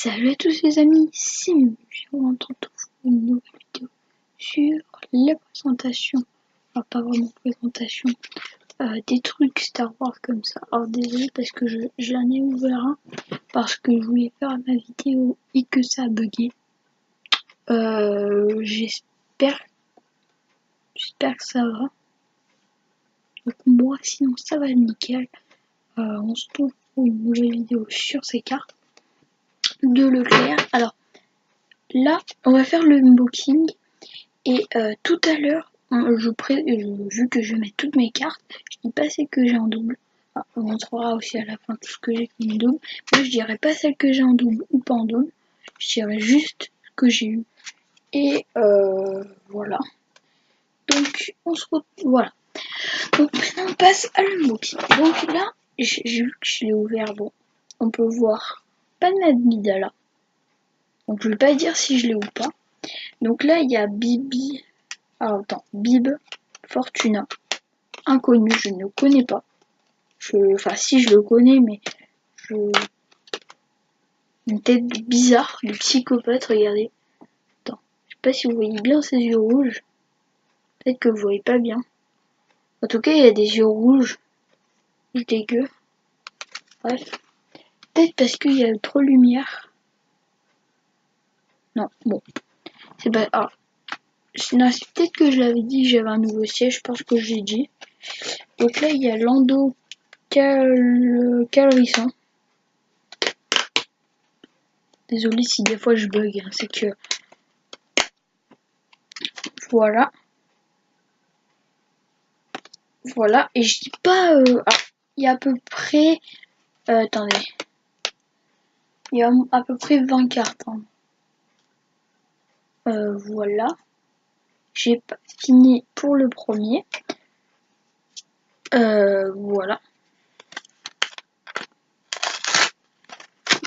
Salut à tous les amis, c'est Miu. On entend pour une nouvelle vidéo sur la présentation, enfin pas vraiment présentation, des trucs Star Wars comme ça. Alors désolé parce que j'en ai ouvert un parce que je voulais faire ma vidéo et que ça a bugué. J'espère que ça va. Donc moi sinon ça va nickel. On se retrouve pour une nouvelle vidéo sur ces cartes de Leclerc. Alors là, on va faire le unboxing et tout à l'heure, vu que je vais mettre toutes mes cartes, je dis pas celle que j'ai en double. Enfin, on montrera aussi à la fin tout ce que j'ai en double. Moi, je dirais pas celle que j'ai en double ou pas en double. Je dirais juste ce que j'ai eu. Et voilà. Donc, on se retrouve. Voilà. Donc, maintenant, on passe à l'unboxing. Donc là, j'ai vu que je l'ai ouvert. Bon, on peut voir pas de Madmidala. Donc, je vais pas dire si je l'ai ou pas. Donc là, il y a Bibi. Alors attends, Bib, Fortuna. Inconnu, je ne le connais pas. Enfin, si je le connais, mais une tête bizarre, de psychopathe, regardez. Attends, je sais pas si vous voyez bien ses yeux rouges. Peut-être que vous voyez pas bien. En tout cas, il a des yeux rouges. Il est dégueu. Bref. Peut-être parce qu'il y a trop de lumière. Non, bon. C'est pas. Ah. Non, c'est peut-être que je l'avais dit, j'avais un nouveau siège, je pense que j'ai dit. Donc là, il y a Lando Calrissian. Désolé si des fois je bug, hein, c'est que... Voilà. Voilà, et je dis pas... il y a à peu près... attendez. Il y a à peu près 20 cartes. Hein. Voilà. J'ai pas fini pour le premier. Voilà.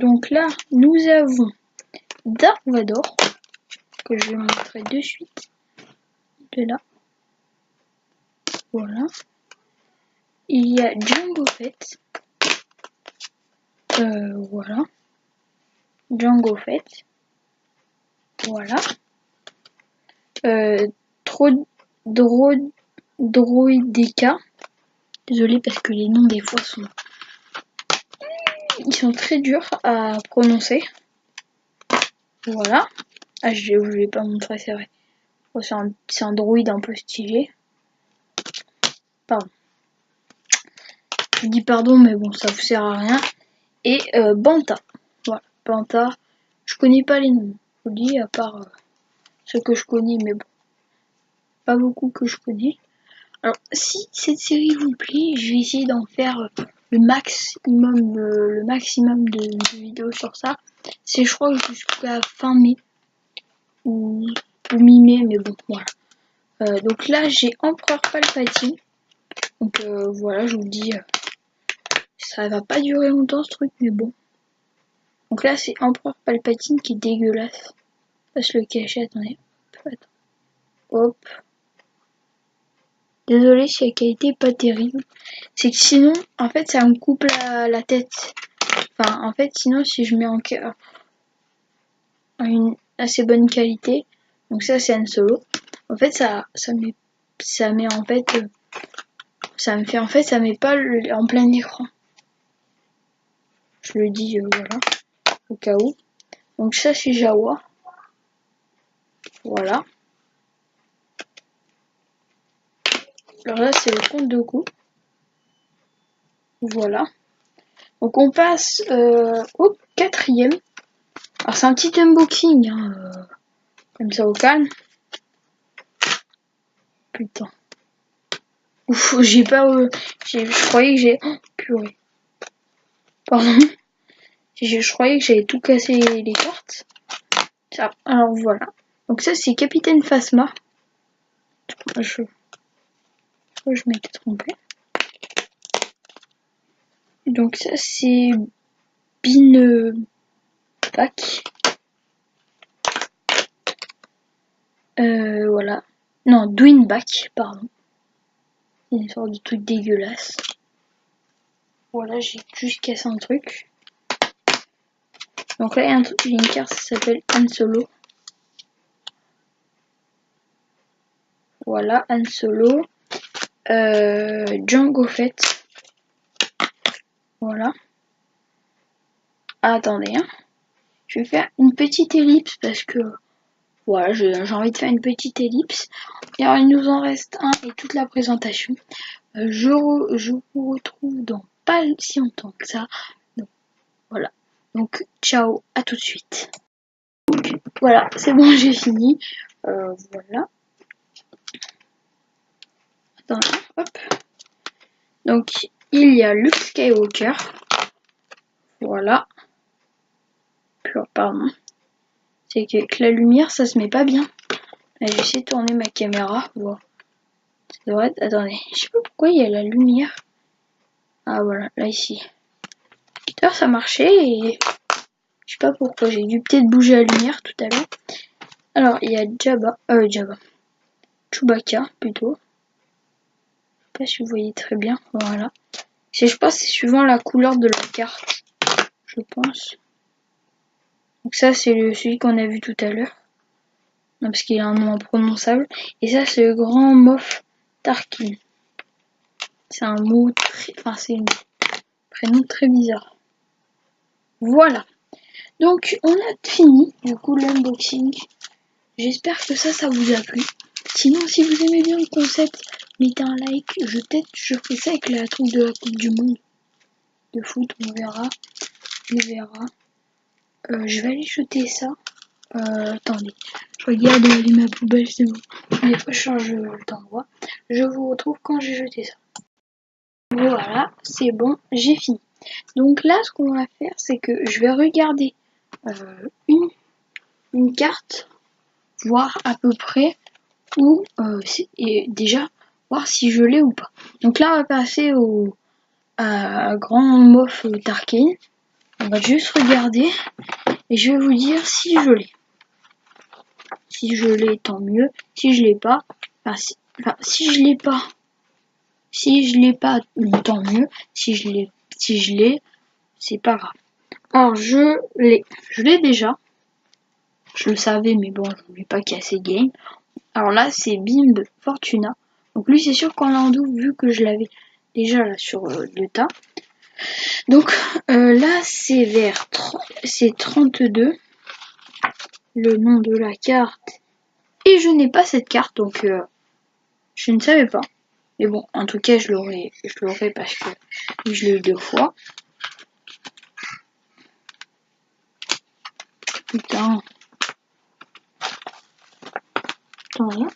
Donc là, nous avons Dark Vador, que je vais montrer de suite. De là. Voilà. Il y a Jango Fett. Voilà. Jango Fett. Voilà. Droideka. Désolée parce que les noms des fois ils sont très durs à prononcer. Voilà. Ah, je vais pas montrer, c'est vrai. Oh, c'est un droïde un peu stylé. Pardon. Je dis pardon, mais bon, ça vous sert à rien. Et Banta. Voilà, Banta. Je connais pas les noms. Je vous dis, à part ceux que je connais, mais bon. Pas beaucoup que je connais. Alors, si cette série vous plaît, je vais essayer d'en faire le maximum de vidéos sur ça. C'est, je crois, jusqu'à fin mai ou mi-mai, mais bon, voilà. Donc là, j'ai Empereur Palpatine. Donc voilà, je vous dis, ça va pas durer longtemps ce truc, mais bon. Donc là, c'est Empereur Palpatine qui est dégueulasse. On va se le cacher, attendez. Hop. Désolé si la qualité est pas terrible. C'est que sinon, en fait, ça me coupe la tête. Enfin, en fait, sinon, si je mets en une assez bonne qualité, donc ça, c'est un solo. En fait, ça met en fait, ça met pas en plein écran. Je le dis, voilà, au cas où. Donc ça, c'est Jawa. Voilà. Alors là, c'est le compte de coup. Voilà. Donc on passe au quatrième. Alors c'est un petit unboxing, hein, comme ça au calme. Putain. Ouf, j'ai pas... je croyais que j'ai... Oh, purée. Pardon. Je croyais que j'avais tout cassé les cartes. Ça, alors voilà. Donc ça c'est Capitaine Phasma. Je m'étais trompée. Donc ça c'est Bin Pack. Voilà. Non, Dwinback, pardon. Une sorte de truc dégueulasse. Voilà, j'ai juste cassé un truc. Donc là, il y a une carte, ça s'appelle Han Solo. Voilà, Han Solo. Jango Fett. Voilà. Ah, attendez, hein. Je vais faire une petite ellipse parce que voilà, j'ai envie de faire une petite ellipse. Et alors, il nous en reste un et toute la présentation. Je vous retrouve dans pas si longtemps que ça. Donc, voilà. Donc, ciao, à tout de suite. Donc, voilà, c'est bon, j'ai fini. Voilà. Attendez, hop. Donc, il y a Luke Skywalker. Voilà. Pardon. C'est qu'avec la lumière, ça se met pas bien. Là, j'ai essayé de tourner ma caméra. Voilà. Ça devrait être... Attendez, je sais pas pourquoi il y a la lumière. Ah voilà, là ici. D'ailleurs, ça marchait et je sais pas pourquoi. J'ai dû peut-être bouger la lumière tout à l'heure. Alors, il y a Chewbacca plutôt. Je sais pas si vous voyez très bien. Voilà. Je sais pas, c'est suivant la couleur de la carte, je pense. Donc ça, c'est celui qu'on a vu tout à l'heure. Non, parce qu'il a un nom imprononçable. Et ça, c'est le grand Moff Tarkin. C'est un mot très... Enfin, c'est un prénom très bizarre. Voilà. Donc, on a fini, du coup, l'unboxing. J'espère que ça vous a plu. Sinon, si vous aimez bien le concept, mettez un like. Je ferai ça avec la truc de la Coupe du Monde de foot. On verra. Je vais aller jeter ça. Attendez. Je regarde ma poubelle, c'est bon. Des fois, je change d'endroit. Je vous retrouve quand j'ai jeté ça. Voilà, c'est bon, j'ai fini. Donc là, ce qu'on va faire, c'est que je vais regarder une carte, voir à peu près où, et déjà voir si je l'ai ou pas. Donc là, on va passer à Grand Moff Tarkin. On va juste regarder et je vais vous dire si je l'ai. Si je l'ai, tant mieux. Si je l'ai pas, si je l'ai pas, tant mieux. Si je l'ai, c'est pas grave. Alors je l'ai déjà. Je le savais, mais bon, je voulais pas casser game. Alors là, c'est Bimb Fortuna. Donc lui, c'est sûr qu'Orlando, vu que je l'avais déjà là sur le tas. Donc là, c'est c'est 32, le nom de la carte. Et je n'ai pas cette carte, donc je ne savais pas. Mais bon, en tout cas, je l'aurai parce que je l'ai eu 2 fois. Putain. Attends,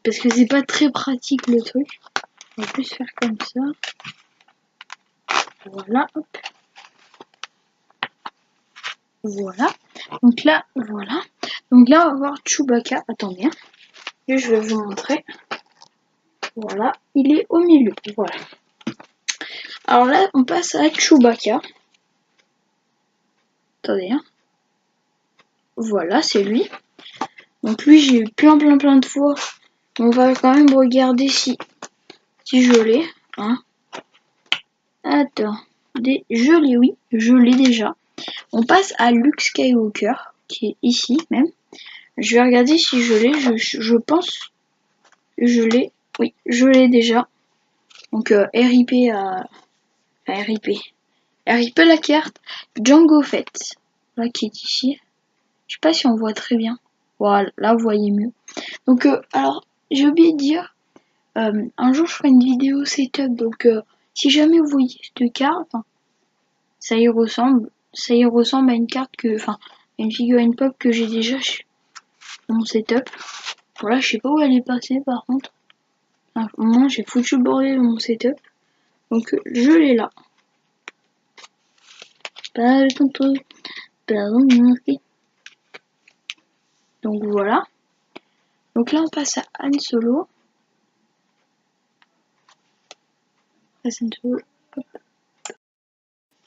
parce que c'est pas très pratique le truc. On va plus faire comme ça. Voilà, hop. Voilà. Donc là, voilà. Donc là, on va voir Chewbacca. Attendez, hein. Et je vais vous montrer. Voilà, il est au milieu. Voilà. Alors là, on passe à Chewbacca. Attendez, hein. Voilà, c'est lui. Donc lui, j'ai eu plein de fois. On va quand même regarder si je l'ai. Hein. Attends. Je l'ai, oui. Je l'ai déjà. On passe à Luke Skywalker, qui est ici même. Je vais regarder si je l'ai. Je pense que je l'ai. Oui, je l'ai déjà. Donc RIP à... Enfin, RIP la carte. Jango Fett. Là, qui est ici. Je sais pas si on voit très bien. Voilà, là, vous voyez mieux. Donc, alors, j'ai oublié de dire, un jour, je ferai une vidéo setup. Donc, si jamais vous voyez cette carte, ça y ressemble à une carte que... Enfin, une figurine pop que j'ai déjà dans mon setup. Voilà, je sais pas où elle est passée, par contre. À un moment, j'ai foutu le bordel dans mon setup. Donc, je l'ai là. Pas le contrôle. Donc voilà. Donc là on passe à Han Solo.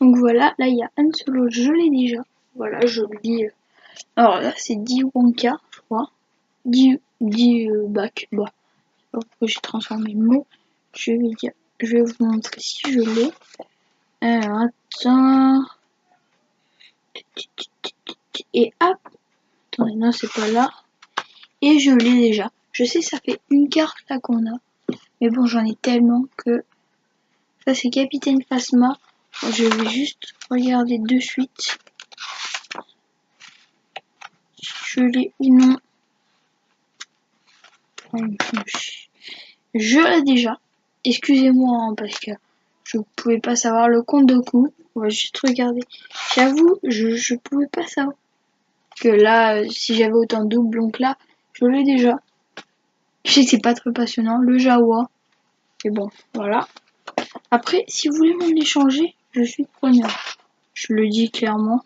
Donc voilà, là il y a Han Solo, je l'ai déjà. Voilà, je le dis. Alors là c'est Di Wonka, je crois. Di Back. Bon, je sais pas pourquoi j'ai transformé le mot. Je vais vous montrer si je l'ai. Alors attends. Et hop. Attendez, non, c'est pas là. Et je l'ai déjà. Je sais, ça fait une carte là qu'on a. Mais bon, j'en ai tellement que... Ça, c'est Capitaine Phasma. Je vais juste regarder de suite. Je l'ai ou non. Je l'ai déjà. Excusez-moi, hein, parce que je pouvais pas savoir le compte de coup. On va juste regarder. J'avoue, je pouvais pas savoir. Que là, si j'avais autant de doubles, donc là, je l'ai déjà. Je sais que c'est pas très passionnant. Le Jawa. Et bon, voilà. Après, si vous voulez m'en échanger, je suis preneur. Je le dis clairement.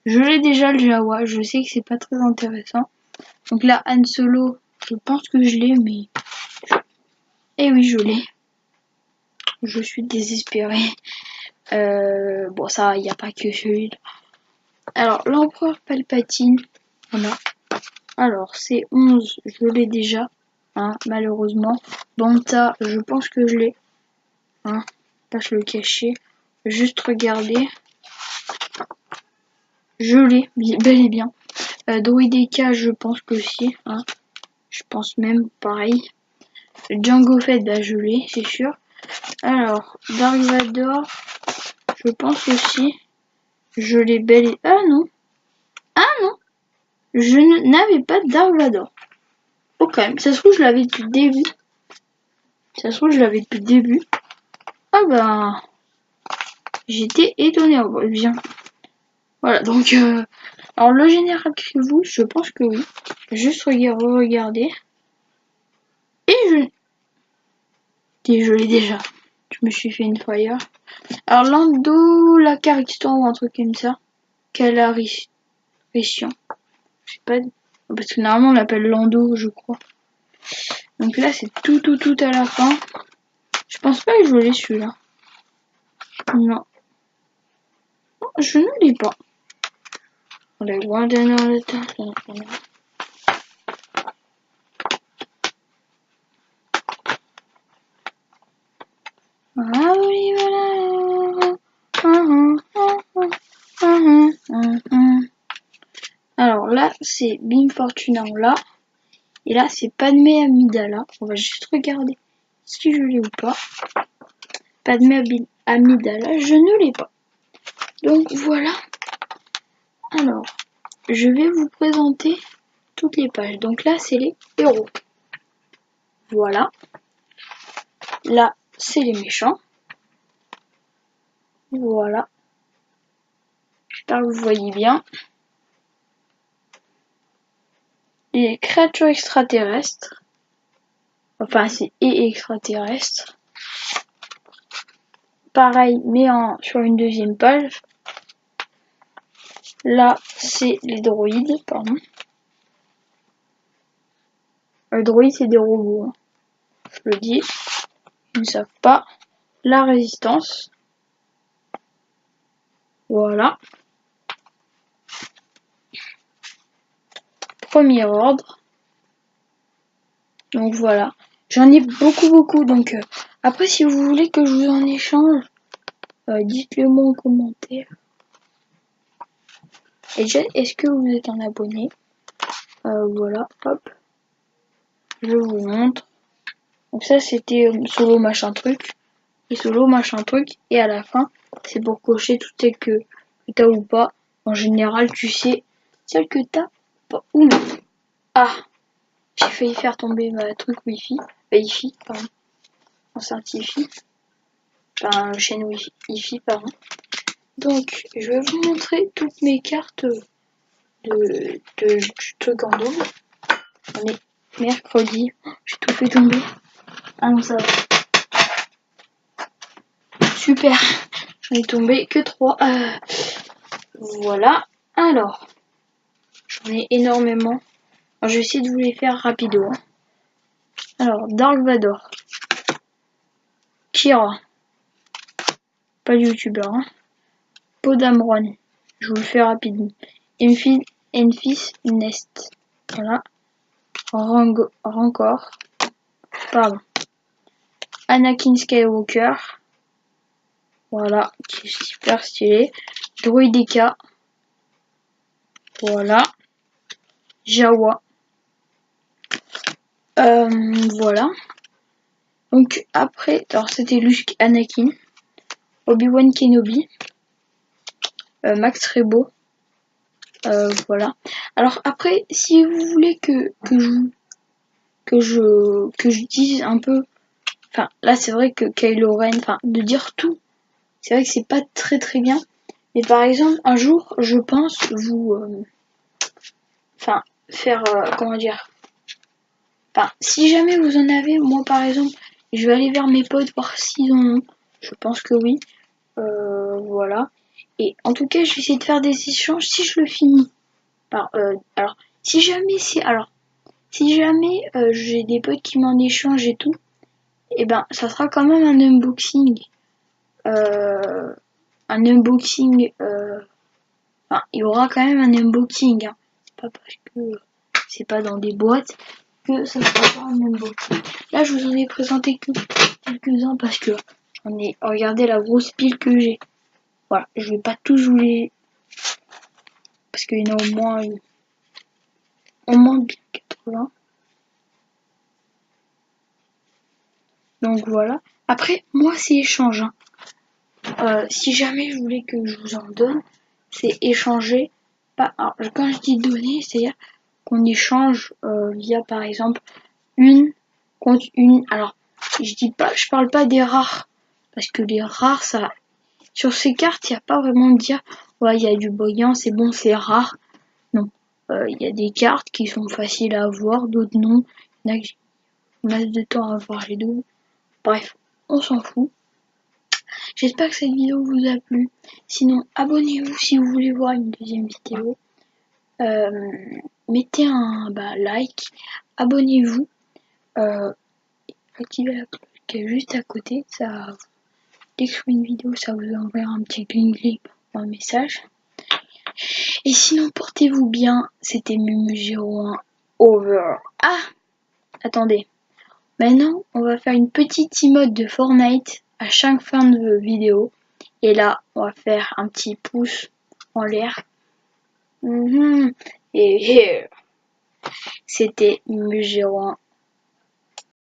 Je l'ai déjà le Jawa. Je sais que c'est pas très intéressant. Donc là, Han Solo, je pense que je l'ai, mais... Eh oui, je l'ai. Je suis désespérée. Bon, ça, il n'y a pas que celui-là. Alors, l'empereur Palpatine. Voilà. Alors, c'est 11, je l'ai déjà. Hein, malheureusement. Banta, je pense que je l'ai. Hein, pas se le cacher. Juste regarder. Je l'ai, bel et bien. Droideka, je pense que aussi. Hein. Je pense même pareil. Jango Fett, bah je l'ai, c'est sûr. Alors, Dark Vador, je pense aussi. Je l'ai bel et... Ah non. Ah non. Je n'avais pas de Dark Vador. Oh quand même, ça se trouve je l'avais depuis le début. Ça se trouve je l'avais depuis le début. Ah bah... J'étais étonnée. Oh, bah, bien. Voilà, donc... Alors le général Grievous, je pense que oui. Juste regarder. Et je l'ai déjà. Je me suis fait une frayeur. Alors Lando, la Caristan ou un truc comme ça. Calarition. Je sais pas. Parce que normalement on l'appelle Lando, je crois. Donc là c'est tout à la fin. Je pense pas que je l'ai celui-là. Non. Non, je ne l'ai pas. On est loin d'un le temps. Ah oui, voilà. Alors là, c'est Bim Fortuna là. Et là, c'est Padmé Amidala. On va juste regarder si je l'ai ou pas. Padmé Amidala, je ne l'ai pas. Donc voilà. Alors, je vais vous présenter toutes les pages. Donc là, c'est les héros. Voilà. Là, c'est les méchants. Voilà. J'espère que vous voyez bien. Les créatures extraterrestres. Enfin, c'est extraterrestres. Pareil, mais sur une deuxième page. Là, c'est les droïdes, pardon. Les droïdes, c'est des robots. Hein. Je le dis. Ils ne savent pas. La résistance. Voilà. Premier ordre. Donc voilà. J'en ai beaucoup. Donc après, si vous voulez que je vous en échange, dites-le moi en commentaire. Et déjà, est-ce que vous êtes un abonné? Voilà, hop. Je vous montre. Donc ça, c'était solo machin truc. Et solo machin truc. Et à la fin, c'est pour cocher toutes celles que t'as ou pas. En général, tu sais celles que t'as pas ou non. Ah, j'ai failli faire tomber ma truc Wi-Fi. Wi-Fi, pardon. Enceinte Wi-Fi. Enfin, chaîne Wi-Fi, pardon. Donc, je vais vous montrer toutes mes cartes du truc en double. On est mercredi. Oh, j'ai tout fait tomber. Ah non, ça va. Super. J'en ai tombé que 3. Voilà. Alors, j'en ai énormément. Alors, je vais essayer de vous les faire rapido. Hein. Alors, Dark Vador. Kira. Pas de youtubeur. Hein. Podamron. Je vous le fais rapidement. Enfys Nest. Voilà. Rancor. Pardon. Anakin Skywalker. Voilà, qui est super stylé. Droideka. Voilà. Jawa. Voilà. Donc après, alors c'était Luke, Anakin, Obi-Wan Kenobi, Max Rebo. Voilà. Alors après, si vous voulez que je dise un peu, enfin là c'est vrai que Kylo Ren, enfin de dire tout, c'est vrai que c'est pas très très bien. Mais par exemple, un jour, je pense vous, enfin faire, comment dire, enfin si jamais vous en avez, moi par exemple, je vais aller vers mes potes voir s'ils en ont. Je pense que oui. Voilà. Et en tout cas, je vais essayer de faire des échanges si je le finis. Alors, si jamais j'ai des potes qui m'en échangent et tout, et ben ça sera quand même un unboxing. Un unboxing. Enfin, il y aura quand même un unboxing. Hein. C'est pas parce que c'est pas dans des boîtes que ça sera pas un unboxing. Là, je vous en ai présenté que quelques-uns parce que j'en ai regardé la grosse pile que j'ai. Voilà, je vais pas tous vous les. Parce qu'il y en a au moins bien 80. Donc voilà. Après, moi, c'est échange. Hein. Si jamais je voulais que je vous en donne, c'est échanger. Pas, alors, quand je dis donner, c'est-à-dire qu'on échange via, par exemple, une contre une. Alors, je parle pas des rares. Parce que les rares, ça. Sur ces cartes, il n'y a pas vraiment de dire, ouais, il y a du brillant, c'est bon, c'est rare. Non. Il y a des cartes qui sont faciles à avoir, d'autres non. Il y en a qui masse de temps à avoir les deux. Bref, on s'en fout. J'espère que cette vidéo vous a plu. Sinon, abonnez-vous si vous voulez voir une deuxième vidéo. Mettez un like, abonnez-vous, activez la cloche qui est juste à côté. Ça, dès que je fais une vidéo, ça vous enverra un petit gling ou un message. Et sinon, portez-vous bien. C'était Mumu01 over. Ah, attendez. Maintenant, on va faire une petite emote de Fortnite à chaque fin de vidéo. Et là, on va faire un petit pouce en l'air. Et here. C'était Mumu01